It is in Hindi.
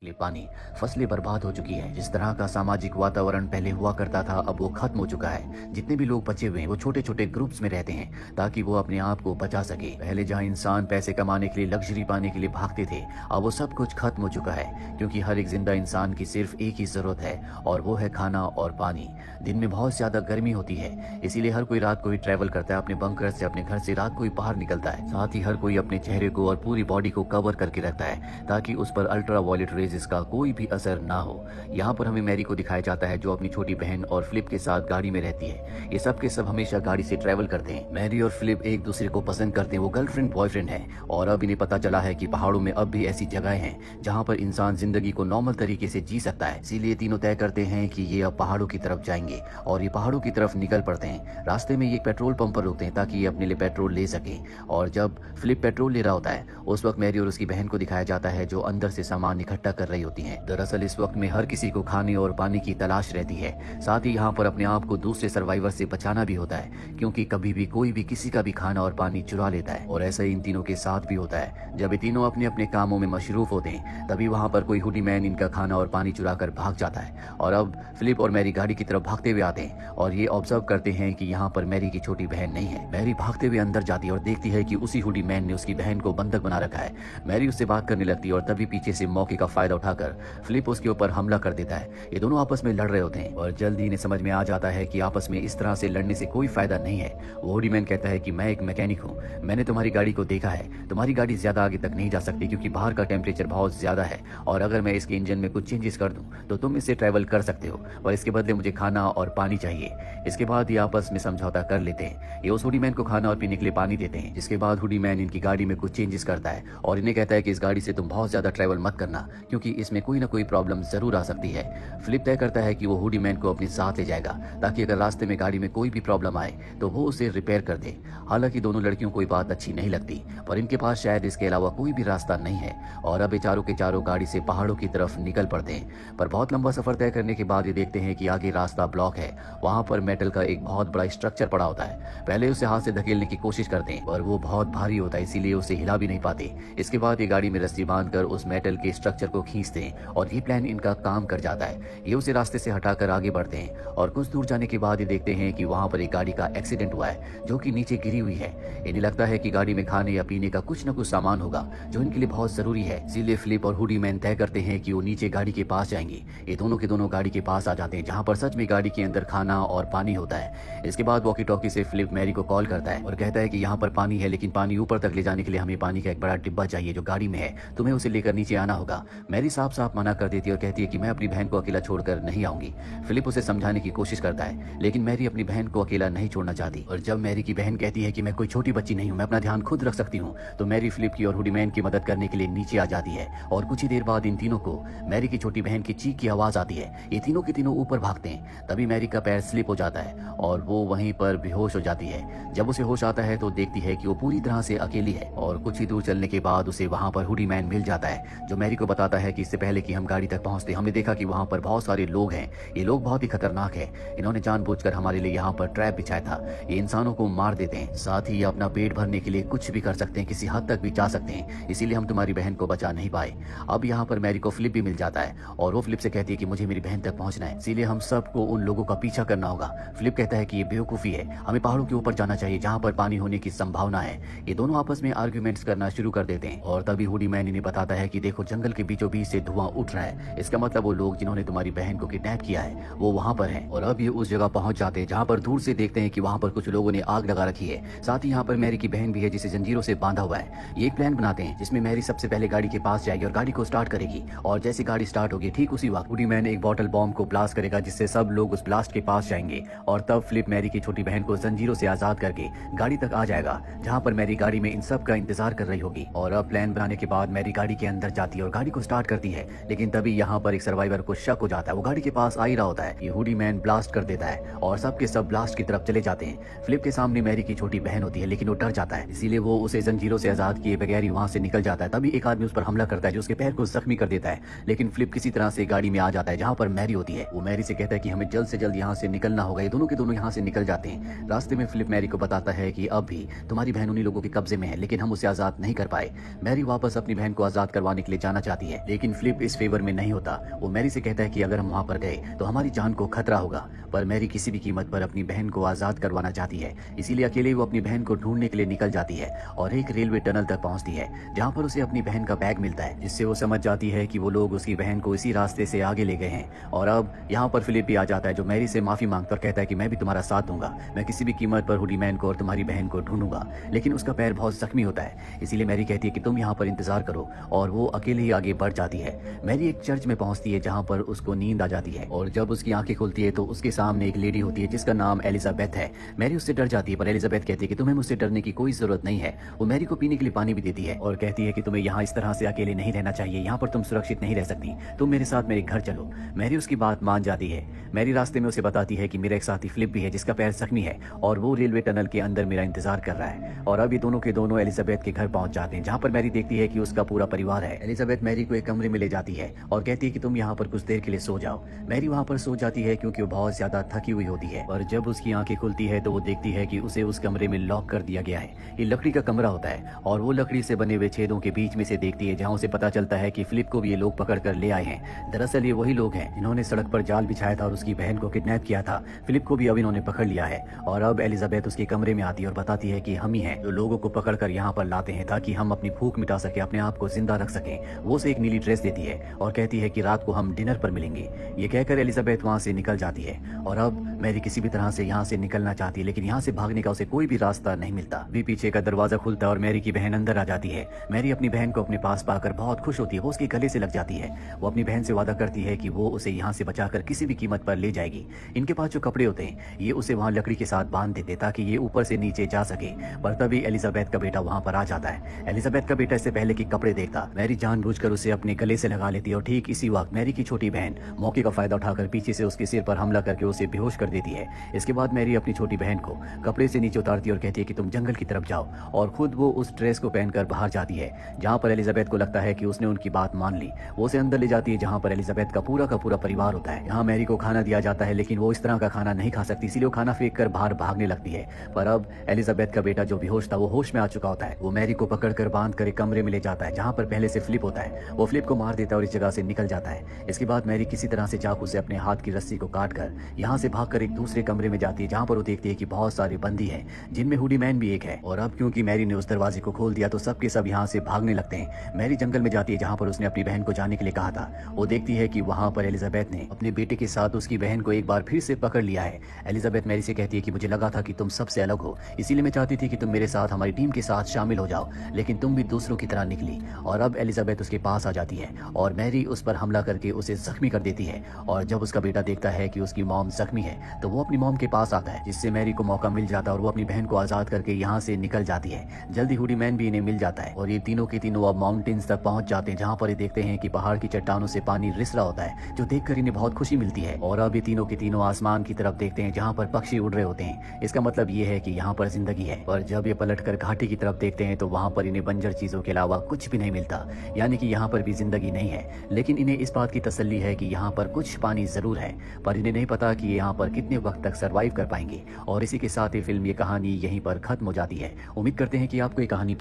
लिए पानी, फसलें बर्बाद हो चुकी हैं। जिस तरह का सामाजिक वातावरण पहले हुआ करता था अब वो खत्म हो चुका है। जितने भी लोग बचे हुए हैं वो छोटे छोटे ग्रुप्स में रहते हैं ताकि वो अपने आप को बचा सके। पहले जहाँ इंसान पैसे कमाने के लिए, लग्जरी पाने के लिए भागते थे, अब वो सब कुछ खत्म हो चुका है, क्योंकि हर एक जिंदा इंसान की सिर्फ एक ही जरूरत है और वो है खाना और पानी। दिन में बहुत ज्यादा गर्मी होती है, इसीलिए हर कोई रात को ही ट्रेवल करता है, अपने बंकर से, अपने घर से रात को ही बाहर निकलता है। साथ ही हर कोई अपने चेहरे को और पूरी बॉडी को कवर करके रखता है ताकि उस पर अल्ट्रा वायलेट रेज का कोई भी असर ना हो। यहाँ पर हमें मैरी को दिखाया जाता है जो अपनी छोटी बहन और फिलिप के साथ गाड़ी में रहती है। ये सब के सब हमेशा गाड़ी से ट्रेवल करते हैं। मैरी और फिलिप एक दूसरे को पसंद करते हैं, वो गर्लफ्रेंड बॉयफ्रेंड है। और अब इन्हें पता चला है कि पहाड़ों में अब भी ऐसी जगहें हैं जहाँ पर इंसान जिंदगी को नॉर्मल तरीके से जी सकता है। इसीलिए तीनों तय करते हैं कि ये अब पहाड़ों की तरफ जाएंगे और ये पहाड़ों की तरफ निकल पड़ते हैं। रास्ते में ये एक पेट्रोल पंप पर रुकते हैं ताकि ये अपने लिए पेट्रोल ले सके। और जब फिलिप पेट्रोल ले रहा होता है उस वक्त मैरी और उसकी बहन को दिखाया जाता है जो अंदर से सामान इकट्ठा कर रही होती हैं। दरअसल इस वक्त में हर किसी को खाने और पानी की तलाश रहती है। साथ ही यहाँ पर अपने आप को दूसरे सर्वाइवर से बचाना भी होता है, क्योंकि कभी भी कोई भी किसी का भी खाना और पानी चुरा लेता है। और ऐसा ही इन तीनों के साथ भी होता है। जब ये तीनों अपने अपने कामों में मशरूफ होते हैं तभी वहाँ पर कोई हुडी मैन इनका खाना और पानी चुरा कर भाग जाता है। और अब फिलिप और मैरी गाड़ी की तरफ भागते हुए आते हैं और ये ऑब्जर्व करते हैं कि यहाँ पर मैरी की छोटी बहन नहीं है। मैरी भागते हुए अंदर जाती है और देखती है कि उसी हुडी मैन ने उसकी बहन को बंधक बना रखा है। मैरी उससे बात करने लगती है और तभी पीछे से मौके का फायदा उठाकर फिलिप उसके ऊपर हमला कर देता है। ये दोनों आपस में लड़ रहे होते हैं और जल्द ही इन्हें समझ में आ जाता है कि आपस में इस तरह से लड़ने से कोई फायदा नहीं है। वो हुडी मैन कहता है कि मैं एक मैकेनिक हूँ, मैंने तुम्हारी गाड़ी को देखा है, तुम्हारी गाड़ी ज्यादा आगे तक नहीं जा सकती क्योंकि बाहर का टेम्परेचर बहुत ज्यादा है और अगर मैं इसके इंजन में कुछ चेंजेस कर दूं तो तुम इससे ट्रैवल कर सकते हो और इसके बदले मुझे खाना और पानी चाहिए। इसके बाद ये आपस में समझौता कर लेते हैं। ये उस हुडी मैन को खाना और पीने के लिए पानी देते हैं, जिसके बाद हुडी मैन इनकी गाड़ी में कुछ चेंजेस करता है और इन्हें कहता है कि इस गाड़ी से तुम बहुत ज्यादा ट्रैवल मत करना क्योंकि इसमें कोई ना कोई प्रॉब्लम जरूर आ सकती है। फिलिप तय करता है कि वो हुडी मैन को अपने साथ ले जाएगा ताकि अगर रास्ते में गाड़ी में कोई भी प्रॉब्लम आए तो वो उसे रिपेयर कर दे। हालांकि दोनों लड़कियों को ये बात अच्छी नहीं लगती, पर इनके पास शायद इसके अलावा कोई भी रास्ता नहीं है और अब ये चारों के चारों गाड़ी से पहाड़ों की तरफ निकल पड़ते हैं। पर बहुत लंबा सफर तय करने के बाद ये देखते हैं कि आगे रास्ता ब्लॉक है। वहां पर मेटल का एक बहुत बड़ा स्ट्रक्चर पड़ा होता है। पहले उसे हाथ से धकेलने की कोशिश करते हैं पर वो बहुत भारी होता है, इसीलिए उसे हिला भी नहीं पाते। इसके बाद ये गाड़ी में रस्सी बांधकर उस मेटल के स्ट्रक्चर को खींचते हैं और ये प्लान इनका काम कर जाता है। ये उसे रास्ते से हटाकर आगे बढ़ते हैं और कुछ दूर जाने के बाद ये देखते हैं कि वहां पर एक गाड़ी का एक्सीडेंट हुआ है जो कि नीचे गिरी हुई है। इन्हें लगता है कि गाड़ी में खाने या पीने का कुछ न कुछ सामान होगा जो इनके लिए बहुत जरूरी है। इसीलिए फिलिप और हुडी मैन तय करते हैं कि वो नीचे गाड़ी के पास जाएंगे। ये दोनों के दोनों गाड़ी के पास आ जाते हैं जहाँ पर सच में गाड़ी के अंदर खाना और पानी होता है। इसके बाद वॉकी टॉकी से फिलिप मैरी को कॉल करता है और कहता है कि यहाँ पर पानी है लेकिन पानी ऊपर तक ले जाने के लिए हमें पानी का एक बड़ा डिब्बा चाहिए जो गाड़ी में है, तुम्हें उसे लेकर नीचे आना होगा। मैरी साफ साफ मना कर देती है और कहती है कि मैं अपनी बहन को अकेला छोड़कर नहीं आऊंगी। फिलिप उसे समझाने की कोशिश करता है लेकिन मैरी अपनी बहन को अकेला नहीं छोड़ना चाहती। और जब मैरी की बहन कहती है कि मैं कोई छोटी बच्ची नहीं हूँ, मैं अपना ध्यान खुद रख सकती हूँ, तो मैरी फिलिप की और हुडी मैन की मदद करने के लिए नीचे आ जाती है। और कुछ ही देर बाद इन तीनों को मैरी की छोटी बहन की चीख की आवाज आती है। ये तीनों के तीनों ऊपर भागते हैं। तभी मैरी का पैर स्लिप हो जाता है और वो वहीं पर बेहोश हो जाती है। जब उसे होश आता है तो देखती है कि वो पूरी तरह से अकेली है। और कुछ ही दूर चलने के बाद उसे वहां पर हुडी मैन मिल जाता है जो मैरी को बताता है कि इससे पहले कि हम गाड़ी तक पहुंचते हमने देखा कि वहां पर बहुत सारे लोग हैं। ये लोग बहुत ही खतरनाक है, इन्होंने जानबूझकर हमारे लिए यहाँ पर ट्रैप बिछाया था। ये इंसानों को मार देते हैं, साथ ही ये अपना पेट भरने के लिए कुछ भी कर सकते हैं, किसी हद तक भी जा सकते हैं, इसीलिए हम तुम्हारी बहन को बचा नहीं पाए। अब यहाँ पर मैरी को फिलिप भी मिल जाता है और वो फिलिप से कहती है कि मुझे मेरी बहन तक पहुंचना है, इसीलिए हम सबको उन लोगों का पीछा करना होगा। फिलिप कहता है कि ये बेवकूफी है, हमें पहाड़ों के ऊपर जाना चाहिए जहाँ पर पानी होने की संभावना है। ये दोनों आपस में आर्ग्यूमेंट्स करना शुरू कर देते हैं और तभी हुडी मैन इन्हें बताता है कि देखो जंगल के बीचों बीच से धुआं उठ रहा है, इसका मतलब वो लोग जिन्होंने तुम्हारी बहन को किडनैप किया है वो वहाँ पर हैं। और अब ये उस जगह पहुंच जाते हैं जहाँ पर दूर से देखते हैं कि वहाँ पर कुछ लोगों ने आग लगा रखी है। साथ ही यहाँ पर मैरी की बहन भी है जिसे जंजीरों से बांधा हुआ है। ये एक प्लान बनाते हैं जिसमें मैरी सबसे पहले गाड़ी के पास जाएगी और गाड़ी को स्टार्ट करेगी और जैसे गाड़ी स्टार्ट होगी ठीक उसी वक्त हुडी मैन एक बॉटल बॉम्ब को ब्लास्ट करेगा जिससे सब लोग उस ब्लास्ट के पास जाएंगे और तब फिलिप मैरी की छोटी बहन को जंजीरों से आजाद करके गाड़ी तक आ जाएगा जहाँ पर मैरी गाड़ी में इन सब का इंतजार कर रही होगी। और अब प्लान बनाने के बाद मैरी गाड़ी के अंदर जाती है और गाड़ी को स्टार्ट करती है, लेकिन तभी यहाँ पर एक सर्वाइवर को शक हो जाता है। वो गाड़ी के पास आ ही रहा होता है। ये हुडी मैन ब्लास्ट कर देता है और सबके सब ब्लास्ट की तरफ चले जाते हैं। फिलिप के सामने मैरी की छोटी बहन होती है लेकिन वो डर जाता है, इसीलिए वो उसे जंजीरों से आजाद किए बगैर ही वहां से निकल जाता है। तभी एक आदमी उस पर हमला करता है जो उसके पैर को जख्मी कर देता है, लेकिन फिलिप किसी तरह से गाड़ी में आ जाता है जहाँ पर मैरी होती है। वो मैरी से कहता है कि हमें जल्द से जल्द यहाँ से निकलना होगा। ये दोनों के दोनों यहाँ से निकल जाते हैं। रास्ते में फिलिप मैरी को बताता है कि अब भी तुम्हारी बहन उन्हीं लोगों के कब्जे में है लेकिन हम उसे आजाद नहीं कर पाए। मैरी वापस अपनी बहन को आजाद करवाने के लिए जाना चाहती है लेकिन फ्लिप इस फेवर में नहीं होता। वो मैरी से कहता है कि अगर हम वहाँ पर गए तो हमारी जान को खतरा होगा, पर मैरी किसी भी कीमत पर अपनी बहन को आज़ाद करवाना चाहती है। इसीलिए अकेले वो अपनी बहन को ढूंढने के लिए निकल जाती है और एक रेलवे टनल तक पहुंचती है, जहाँ पर उसे अपनी बहन का बैग मिलता है, जिससे वो समझ जाती है कि वो लोग उसकी बहन को इसी रास्ते से आगे ले गए हैं। और अब यहाँ पर फिलिप भी आ जाता है, जो मैरी से माफी मांगता और कहता है कि मैं भी तुम्हारा साथ दूंगा, मैं किसी भी कीमत पर हुडी मैन को और तुम्हारी बहन को ढूंढूंगा। लेकिन उसका पैर बहुत जख्मी होता है, इसीलिए मैरी कहती है कि तुम यहाँ पर इंतजार करो, और वो अकेले ही आगे बढ़ जाती है। मैरी एक चर्च में पहुंचती है, जहाँ पर उसको नींद आ जाती है, और जब उसकी आंखें खुलती है तो उसके सामने एक लेडी होती है जिसका नाम एलिजाबेथ है। मैरी उससे डर जाती है, पर एलिजाबेथ कहती है कि तुम्हें मुझसे डरने की कोई जरूरत नहीं है। वो मैरी को पीने के लिए पानी भी देती है और कहती है कि तुम्हें यहाँ इस तरह से अकेले नहीं रहना चाहिए, यहाँ पर तुम सुरक्षित नहीं रह सकती, तुम मेरे साथ मेरे घर चलो। मैरी उसकी बात मान जाती है। मैरी रास्ते में उसे बताती है कि मेरा एक साथी फ्लिप भी है जिसका पैर जख्मी है, और वो रेलवे टनल के अंदर मेरा इंतजार कर रहा है। और अब ये दोनों के दोनों एलिजाबेथ के घर पहुंच जाते हैं, जहाँ पर मैरी देखती है कि उसका पूरा परिवार है। एलिजाबेथ मैरी को एक कमरे में ले जाती है और कहती है कि तुम यहाँ पर कुछ देर के लिए सो जाओ। मैरी वहाँ पर सो जाती है क्योंकि वो बहुत ज्यादा थकी हुई होती है, और जब उसकी आंखें खुलती है तो वो देखती है कि उसे उस कमरे में लॉक कर दिया गया है। ये लकड़ी का कमरा होता है, और वो लकड़ी से बने हुए छेदों के बीच में से देखती है, जहाँ उसे पता चलता है कि फिलिप को भी ये लोग पकड़ कर ले आए हैं। दरअसल ये वही लोग हैं जिन्होंने सड़क पर जाल बिछाया था और उसकी बहन को किडनैप किया था। फिलिप को भी अब इन्होंने पकड़ लिया है, और अब एलिजाबेथ उसके कमरे में आती है और बताती है कि हम ही हैं जो लोगों को पकड़ कर यहाँ पर लाते हैं ताकि हम अपनी भूख मिटा सके, अपने आप को जिंदा रख सकें। वो उसे एक नीली ड्रेस देती है और कहती है कि रात को हम डिनर पर मिलेंगे। ये कहकर एलिजाबेथ वहाँ से निकल जाती है, और अब मैरी किसी भी तरह से यहाँ से निकलना चाहती है, लेकिन यहाँ से भागने का उसे कोई भी रास्ता नहीं मिलता। भी पीछे का दरवाजा खुलता है और मैरी की बहन अंदर आ जाती है। मैरी अपनी बहन को अपने पास पाकर बहुत खुश होती है, वो उसके गले से लग जाती है। वो अपनी बहन से वादा करती है कि वो उसे यहाँ से बचाकर किसी भी कीमत पर ले जाएगी। इनके पास जो कपड़े होते हैं ये उसे वहाँ लकड़ी के साथ बांध देते ताकि ये ऊपर से नीचे जा सके, पर तभी एलिजाबेथ का बेटा वहाँ पर आ जाता है। एलिजाबेथ का बेटा इससे पहले कि कपड़े देखता, मैरी जानबूझकर उसे अपने गले से लगा लेती है, और ठीक इसी वक्त मैरी की छोटी बहन मौके का फायदा उठाकर पीछे से उसके सिर पर हमला करके उसे बेहोश कर देती है। इसके बाद मैरी अपनी छोटी बहन को कपड़े से नीचे उतारती है और कहती है कि तुम जंगल की तरफ जाओ, और खुद वो उस ड्रेस को पहनकर बाहर जाती है, जहाँ पर एलिजाबेथ को लगता है कि उसने उनकी बात मान ली। वो उसे अंदर ले जाती है, जहाँ पर एलिजाबेथ का पूरा परिवार होता है। यहाँ मैरी को खाना दिया जाता है, लेकिन वो इस तरह का खाना नहीं खा सकती, इसीलिए वो खाना फेंक कर बाहर भागने लगती है। पर अब एलिजाबेथ का बेटा जो बेहोश था वो होश में आ चुका होता है। वो मैरी को पकड़कर बांध कर एक कमरे में ले जाता है, जहाँ पर पहले से फ्लिप होता है। वो फ्लिप को मार देता है और इस जगह से निकल जाता है। इसके बाद मैरी किसी तरह से चाकू से अपने हाथ की रस्सी को काट कर यहाँ से भागकर एक दूसरे कमरे में जाती है, जहाँ पर वो देखती है कि बहुत सारे बंदी हैं, जिनमें हुडी मैन भी एक है। और अब क्योंकि मैरी ने उस दरवाजे को खोल दिया तो सब के सब यहाँ से भागने लगते हैं। मैरी जंगल में जाती है, जहाँ पर उसने अपनी बहन को जाने के लिए कहा था। वो देखती है कि वहाँ पर एलिजाबेथ ने अपने बेटे के साथ उसकी बहन को एक बार फिर से पकड़ लिया है। एलिजाबेथ मैरी से कहती है कि मुझे लगा था कि तुम सबसे अलग हो, इसीलिए मैं चाहती थी कि तुम मेरे साथ हमारी टीम के साथ शामिल हो जाओ, लेकिन तुम भी दूसरों की तरह निकली। और अब एलिजाबेथ उसके पास आ जाती है और मैरी उस पर हमला करके उसे जख्मी कर देती है। और जब उसका बेटा देखता है कि उसकी मॉम जख्मी है तो वो अपनी मॉम के पास आता है, जिससे मैरी को मौका मिल जाता है और वो अपनी बहन को आजाद करके यहाँ से निकल जाती है। जल्दी हुडी मैन भी इन्हें मिल जाता है और ये तीनों के तीनों अब माउंटेन्स तक पहुंच जाते हैं, जहाँ पर ये देखते हैं कि पहाड़ की चट्टानों से पानी रिस रहा होता है, जो देखकर इन्हें बहुत खुशी मिलती है। और अब ये तीनों के तीनों आसमान की तरफ देखते हैं, जहाँ पर पक्षी उड़ रहे होते हैं। इसका मतलब ये है कि यहाँ पर जिंदगी है। पर जब ये पलटकर घाटी की तरफ देखते हैं तो वहाँ पर इन्हें बंजर चीजों के अलावा कुछ भी नहीं मिलता, यानी कि यहाँ पर भी जिंदगी नहीं है। लेकिन इन्हें इस बात की तसल्ली है कि यहाँ पर कुछ पानी जरूर है, पर इन्हें नहीं पता कि यहाँ पर कितने वक्त तक सरवाइव कर पाएंगे। और इसी के साथ ये फिल्म, ये कहानी यहीं पर खत्म हो जाती है। उम्मीद करते हैं कि आपको ये कहानी